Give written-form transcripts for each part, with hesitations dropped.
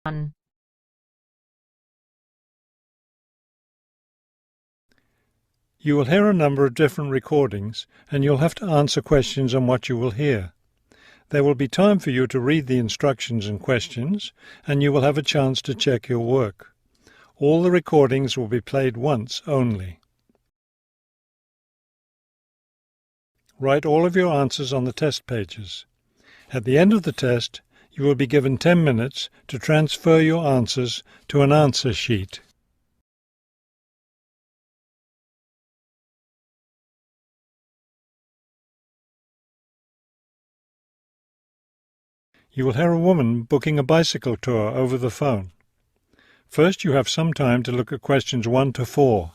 1. You will hear a number of different recordings, and you'll have to answer questions on what you will hear. There will be time for you to read the instructions and questions, and you will have a chance to check your work. All the recordings will be played once only. Write all of your answers on the test pages. At the end of the test, you will be given 10 minutes to transfer your answers to an answer sheet. You will hear a woman booking a bicycle tour over the phone. First, you have some time to look at questions 1 to 4.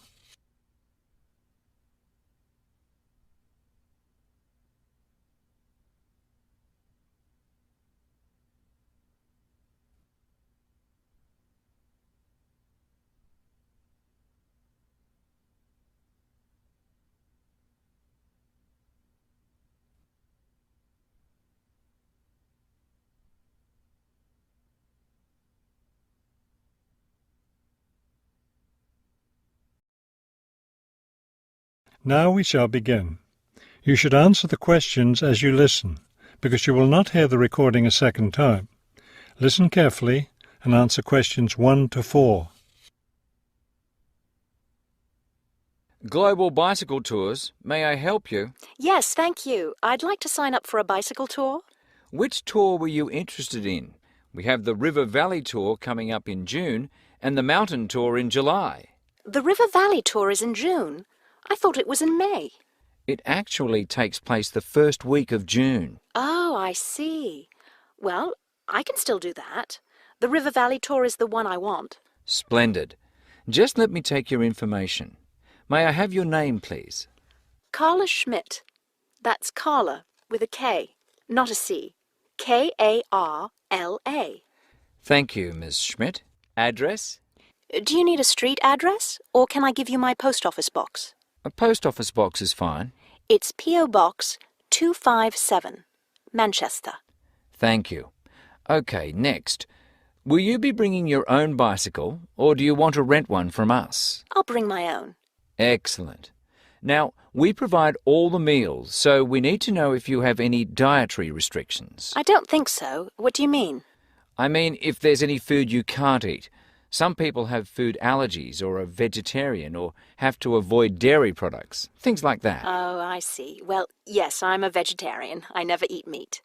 Now we shall begin. You should answer the questions as you listen, because you will not hear the recording a second time. Listen carefully and answer questions 1 to 4. Global Bicycle Tours, may I help you? Yes, thank you. I'd like to sign up for a bicycle tour. Which tour were you interested in? We have the River Valley Tour coming up in June and the Mountain Tour in July. The River Valley tour is in June. I thought it was in May. It actually takes place the first week of June. Oh, I see. Well, I can still do that. The River Valley tour is the one I want. Splendid. Just let me take your information. May I have your name, please? Carla Schmidt. That's Carla with a K, not a C. Karla. Thank you, Miss Schmidt. Address? Do you need a street address, or can I give you my post office box? A post office box is fine. It's P.O. Box 257, Manchester. Thank you. Okay, next. Will you be bringing your own bicycle, or do you want to rent one from us? I'll bring my own. Excellent. Now, we provide all the meals, so we need to know if you have any dietary restrictions. I don't think so. What do you mean? I mean, if there's any food you can't eat. Some people have food allergies or are vegetarian or have to avoid dairy products, things like that. Oh, I see. Well, yes, I'm a vegetarian. I never eat meat.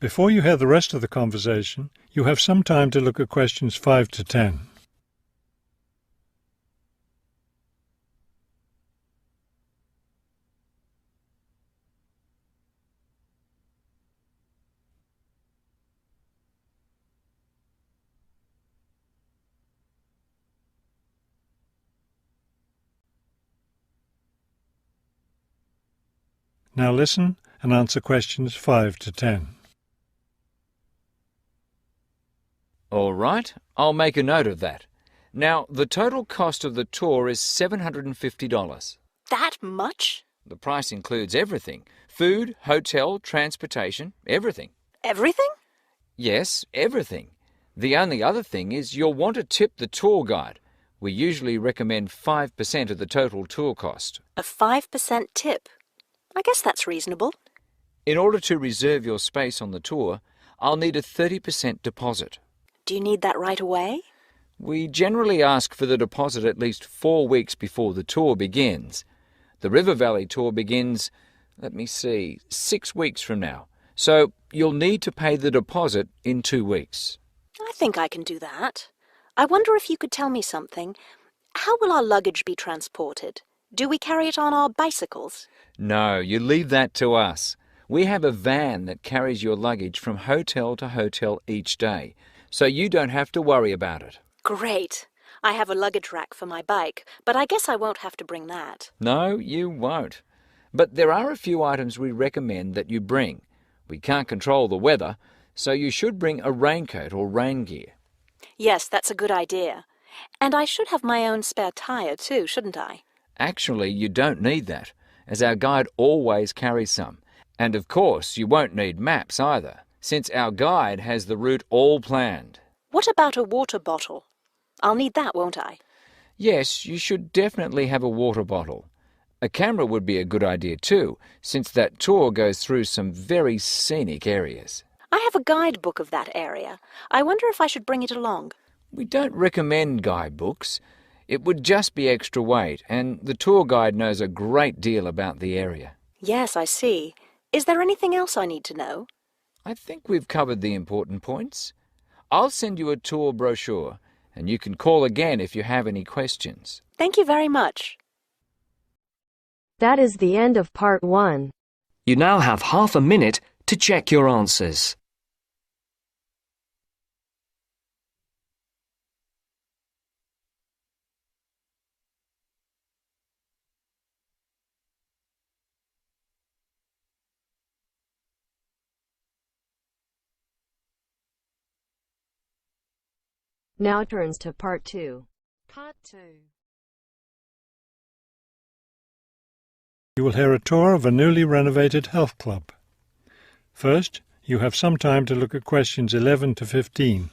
Before you hear the rest of the conversation, you have some time to look at questions 5 to 10. Now listen and answer questions 5 to 10. All right, I'll make a note of that. Now, the total cost of the tour is $750. That much? The price includes everything. Food, hotel, transportation, everything. Everything? Yes, everything. The only other thing is you'll want to tip the tour guide. We usually recommend 5% of the total tour cost. A 5% tip. I guess that's reasonable. In order to reserve your space on the tour, I'll need a 30% deposit. Do you need that right away? We generally ask for the deposit at least 4 weeks before the tour begins. The River Valley tour begins, 6 weeks from now. So you'll need to pay the deposit in 2 weeks. I think I can do that. I wonder if you could tell me something. How will our luggage be transported? Do we carry it on our bicycles? No, you leave that to us. We have a van that carries your luggage from hotel to hotel each day, so you don't have to worry about it. Great. I have a luggage rack for my bike, but I guess I won't have to bring that. No, you won't. But there are a few items we recommend that you bring. We can't control the weather, so you should bring a raincoat or rain gear. Yes, that's a good idea. And I should have my own spare tire too, shouldn't I? Actually, you don't need that, as our guide always carries some. And of course, you won't need maps either, since our guide has the route all planned. What about a water bottle? I'll need that, won't I? Yes, you should definitely have a water bottle. A camera would be a good idea too, since that tour goes through some very scenic areas. I have a guidebook of that area. I wonder if I should bring it along. We don't recommend guidebooks. It would just be extra weight, and the tour guide knows a great deal about the area. Yes, I see. Is there anything else I need to know? I think we've covered the important points. I'll send you a tour brochure, and you can call again if you have any questions. Thank you very much. That is the end of part 1. You now have half a minute to check your answers. Now turns to part 2. Part 2. You will hear a tour of a newly renovated health club. First, you have some time to look at questions 11 to 15.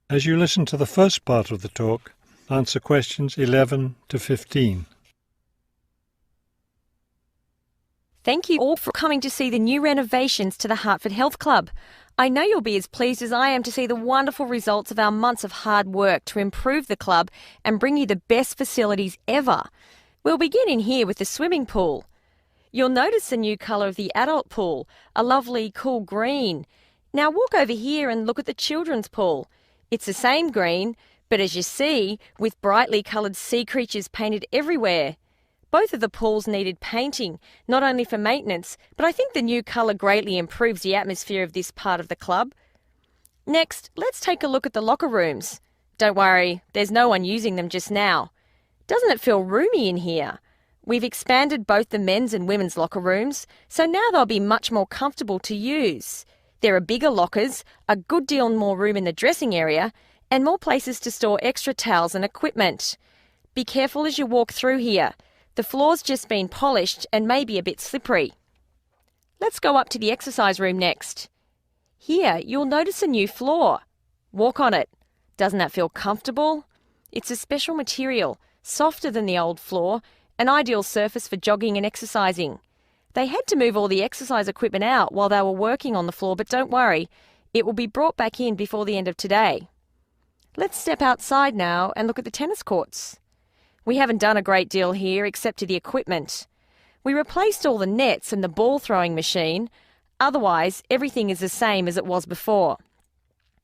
As you listen to the first part of the talk, answer questions 11 to 15. Thank you all for coming to see the new renovations to the Hartford Health Club. I know you'll be as pleased as I am to see the wonderful results of our months of hard work to improve the club and bring you the best facilities ever. We'll begin in here with the swimming pool. You'll notice the new colour of the adult pool, a lovely cool green. Now walk over here and look at the children's pool. It's the same green, but as you see, with brightly coloured sea creatures painted everywhere. Both of the pools needed painting, not only for maintenance, but I think the new colour greatly improves the atmosphere of this part of the club. Next, let's take a look at the locker rooms. Don't worry, there's no one using them just now. Doesn't it feel roomy in here? We've expanded both the men's and women's locker rooms, so now they'll be much more comfortable to use. There are bigger lockers, a good deal more room in the dressing area, and more places to store extra towels and equipment. Be careful as you walk through here. The floor's just been polished and may be a bit slippery. Let's go up to the exercise room next. Here, you'll notice a new floor. Walk on it. Doesn't that feel comfortable? It's a special material, softer than the old floor, an ideal surface for jogging and exercising. They had to move all the exercise equipment out while they were working on the floor, but don't worry, it will be brought back in before the end of today. Let's step outside now and look at the tennis courts. We haven't done a great deal here except to the equipment. We replaced all the nets and the ball throwing machine. Otherwise, everything is the same as it was before.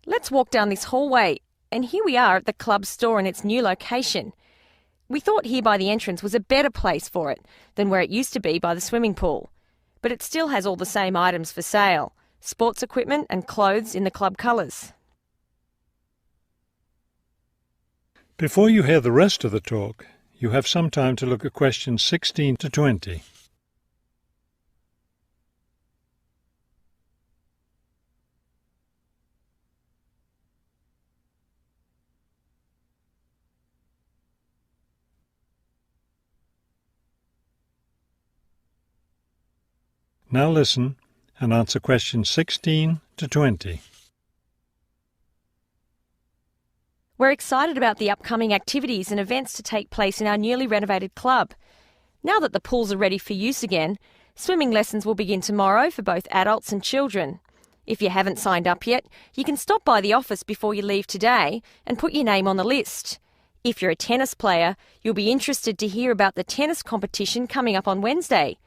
Let's walk down this hallway, and here we are at the club store in its new location. We thought here by the entrance was a better place for it than where it used to be by the swimming pool. But it still has all the same items for sale, sports equipment and clothes in the club colours. Before you hear the rest of the talk, you have some time to look at questions 16 to 20. Now listen and answer questions 16 to 20. We're excited about the upcoming activities and events to take place in our newly renovated club. Now that the pools are ready for use again, swimming lessons will begin tomorrow for both adults and children. If you haven't signed up yet, you can stop by the office before you leave today and put your name on the list. If you're a tennis player, you'll be interested to hear about the tennis competition coming up on Wednesday.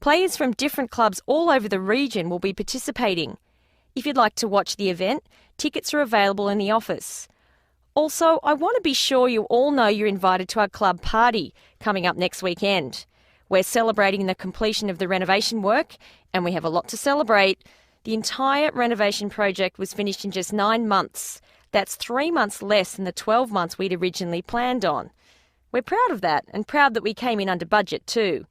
Players from different clubs all over the region will be participating. If you'd like to watch the event, tickets are available in the office. Also, I want to be sure you all know you're invited to our club party coming up next weekend. We're celebrating the completion of the renovation work, and we have a lot to celebrate. The entire renovation project was finished in just 9 months. That's 3 months less than the 12 months we'd originally planned on. We're proud of that, and proud that we came in under budget too.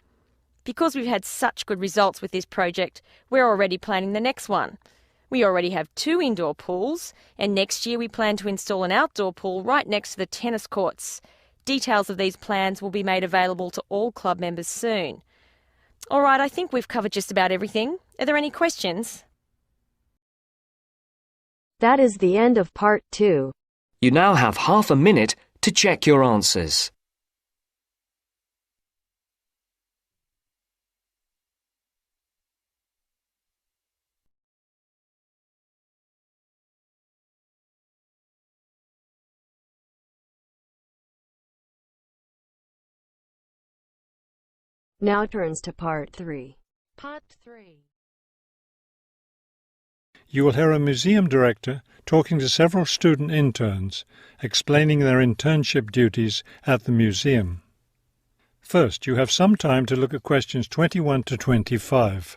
Because we've had such good results with this project, we're already planning the next one. We already have 2 indoor pools, and next year we plan to install an outdoor pool right next to the tennis courts. Details of these plans will be made available to all club members soon. All right, I think we've covered just about everything. Are there any questions? That is the end of part 2. You now have half a minute to check your answers. Now turns to part 3. Part 3. You will hear a museum director talking to several student interns, explaining their internship duties at the museum. First, you have some time to look at questions 21 to 25.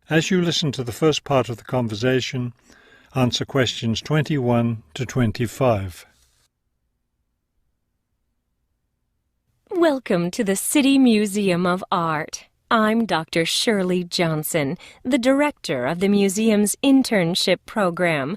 As you listen to the first part of the conversation, answer questions 21 to 25. Welcome to the City Museum of Art. I'm Dr. Shirley Johnson, the director of the museum's internship program.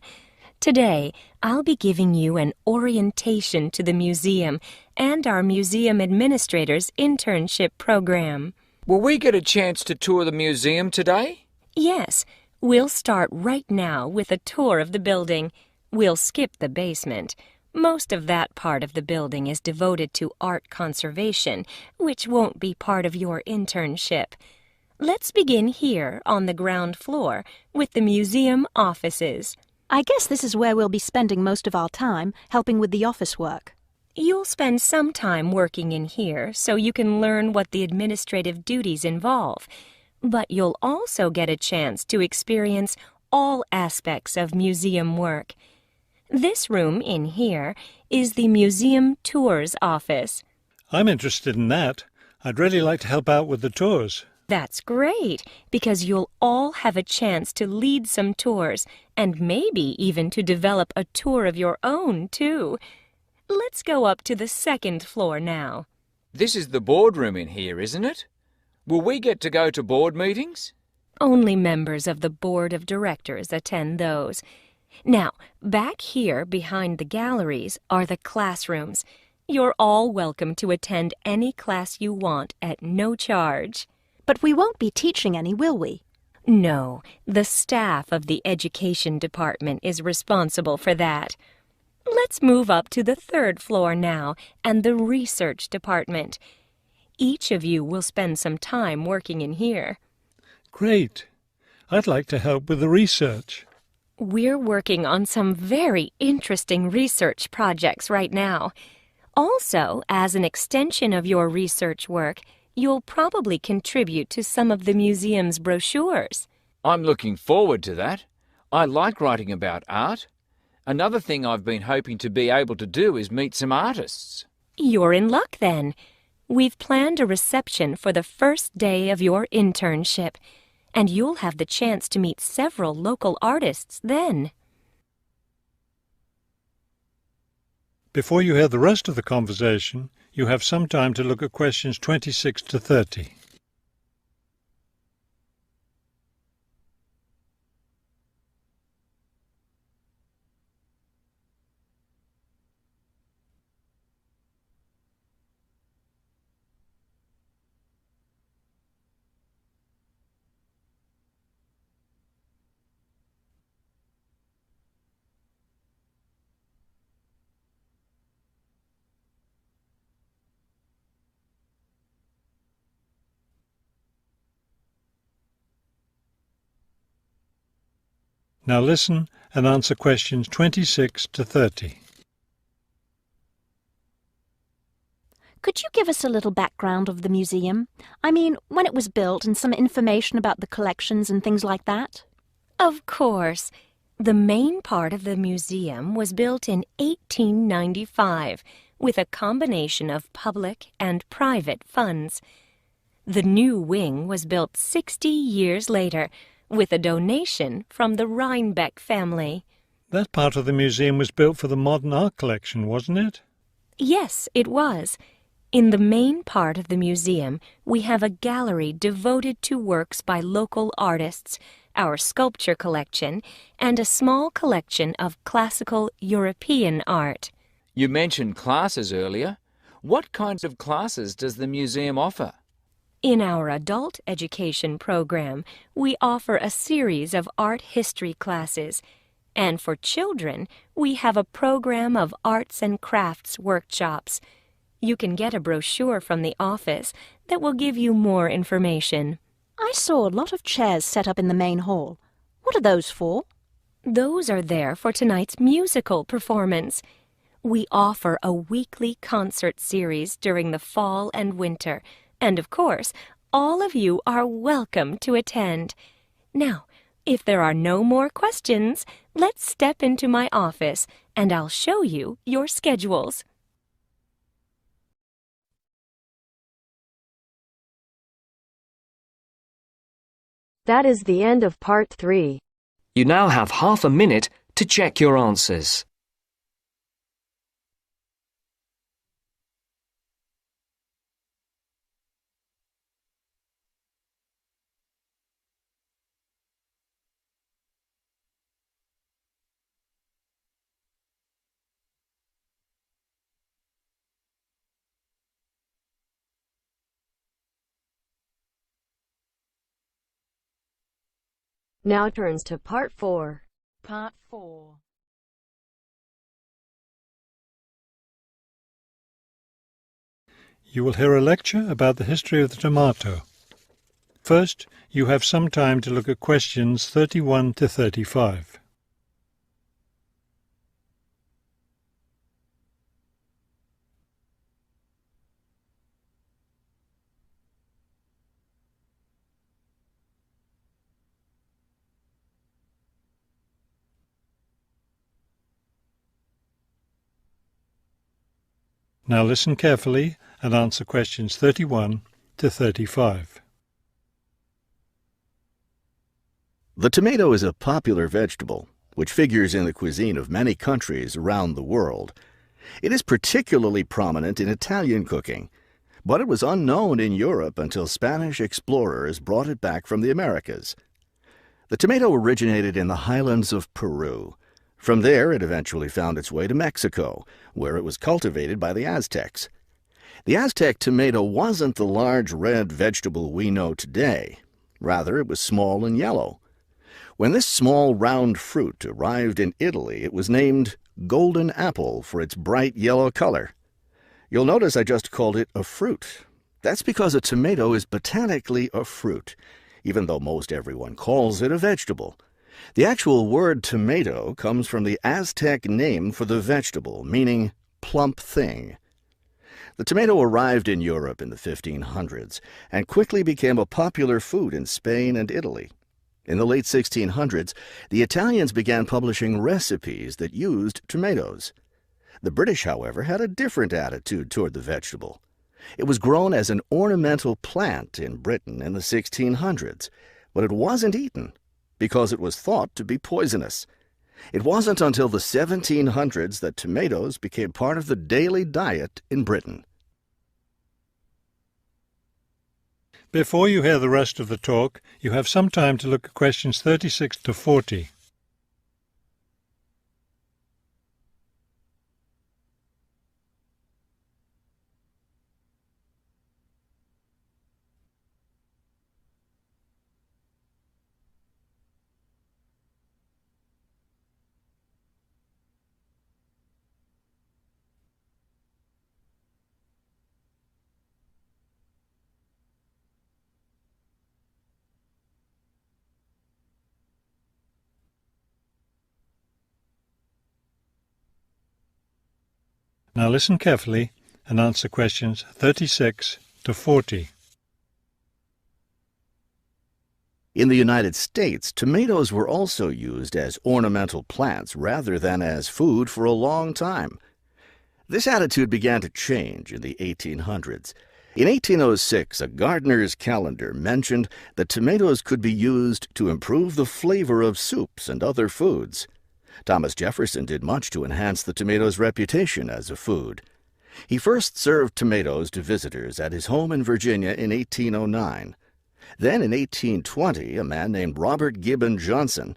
Today, I'll be giving you an orientation to the museum and our museum administrator's internship program. Will we get a chance to tour the museum today? Yes, we'll start right now with a tour of the building. We'll skip the basement. Most of that part of the building is devoted to art conservation, which won't be part of your internship. Let's begin here on the ground floor with the museum offices. I guess this is where we'll be spending most of our time, helping with the office work. You'll spend some time working in here so you can learn what the administrative duties involve. But you'll also get a chance to experience all aspects of museum work. This room in here is the Museum Tours office. I'm interested in that. I'd really like to help out with the tours. That's great, because you'll all have a chance to lead some tours and maybe even to develop a tour of your own, too. Let's go up to the second floor now. This is the boardroom in here, isn't it? Will we get to go to board meetings? Only members of the board of directors attend those. Now, back here behind the galleries are the classrooms. You're all welcome to attend any class you want at no charge. But we won't be teaching any, will we? No, the staff of the education department is responsible for that. Let's move up to the third floor now and the research department. Each of you will spend some time working in here. Great. I'd like to help with the research. We're working on some very interesting research projects right now. Also, as an extension of your research work, you'll probably contribute to some of the museum's brochures. I'm looking forward to that. I like writing about art. Another thing I've been hoping to be able to do is meet some artists. You're in luck then. We've planned a reception for the first day of your internship, and you'll have the chance to meet several local artists then. Before you hear the rest of the conversation, you have some time to look at questions 26 to 30. Now listen and answer questions 26 to 30. Could you give us a little background of the museum? I mean, when it was built and some information about the collections and things like that? Of course. The main part of the museum was built in 1895 with a combination of public and private funds. The new wing was built 60 years later with a donation from the Rhinebeck family. That part of the museum was built for the modern art collection, wasn't it? Yes, it was. In the main part of the museum, we have a gallery devoted to works by local artists, our sculpture collection, and a small collection of classical European art. You mentioned classes earlier. What kinds of classes does the museum offer? In our adult education program, we offer a series of art history classes. And for children, we have a program of arts and crafts workshops. You can get a brochure from the office that will give you more information. I saw a lot of chairs set up in the main hall. What are those for? Those are there for tonight's musical performance. We offer a weekly concert series during the fall and winter, and of course, all of you are welcome to attend. Now, if there are no more questions, let's step into my office and I'll show you your schedules. That is the end of part 3. You now have half a minute to check your answers. Now turns to part 4. Part 4. You will hear a lecture about the history of the tomato. First, you have some time to look at questions 31 to 35. Now listen carefully and answer questions 31 to 35. The tomato is a popular vegetable, which figures in the cuisine of many countries around the world. It is particularly prominent in Italian cooking, but it was unknown in Europe until Spanish explorers brought it back from the Americas. The tomato originated in the highlands of Peru. From there, it eventually found its way to Mexico, where it was cultivated by the Aztecs. The Aztec tomato wasn't the large red vegetable we know today. Rather, it was small and yellow. When this small round fruit arrived in Italy, it was named golden apple for its bright yellow color. You'll notice I just called it a fruit. That's because a tomato is botanically a fruit, even though most everyone calls it a vegetable. The actual word tomato comes from the Aztec name for the vegetable, meaning plump thing. The tomato arrived in Europe in the 1500s and quickly became a popular food in Spain and Italy. In the late 1600s, the Italians began publishing recipes that used tomatoes. The British, however, had a different attitude toward the vegetable. It was grown as an ornamental plant in Britain in the 1600s, but it wasn't eaten because it was thought to be poisonous. It wasn't until the 1700s that tomatoes became part of the daily diet in Britain. Before you hear the rest of the talk, you have some time to look at questions 36 to 40. Now listen carefully and answer questions 36 to 40. In the United States, tomatoes were also used as ornamental plants rather than as food for a long time. This attitude began to change in the 1800s. In 1806, a gardener's calendar mentioned that tomatoes could be used to improve the flavor of soups and other foods. Thomas Jefferson did much to enhance the tomato's reputation as a food. He first served tomatoes to visitors at his home in Virginia in 1809. Then in 1820, a man named Robert Gibbon Johnson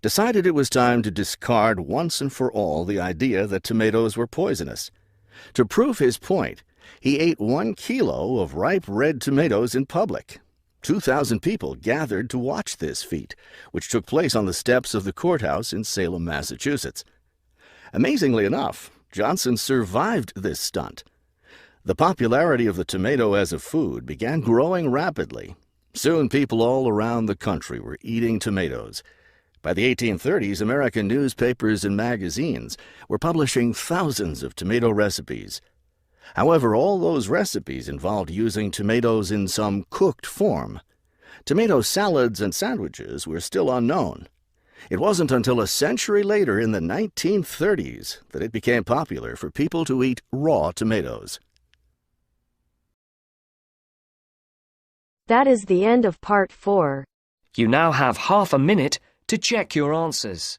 decided it was time to discard once and for all the idea that tomatoes were poisonous. To prove his point, he ate 1 kilo of ripe red tomatoes in public. 2,000 people gathered to watch this feat, which took place on the steps of the courthouse in Salem, Massachusetts. Amazingly enough, Johnson survived this stunt. The popularity of the tomato as a food began growing rapidly. Soon people all around the country were eating tomatoes. By the 1830s, American newspapers and magazines were publishing thousands of tomato recipes. However, all those recipes involved using tomatoes in some cooked form. Tomato salads and sandwiches were still unknown. It wasn't until a century later, in the 1930s, that it became popular for people to eat raw tomatoes. That is the end of part 4. You now have half a minute to check your answers.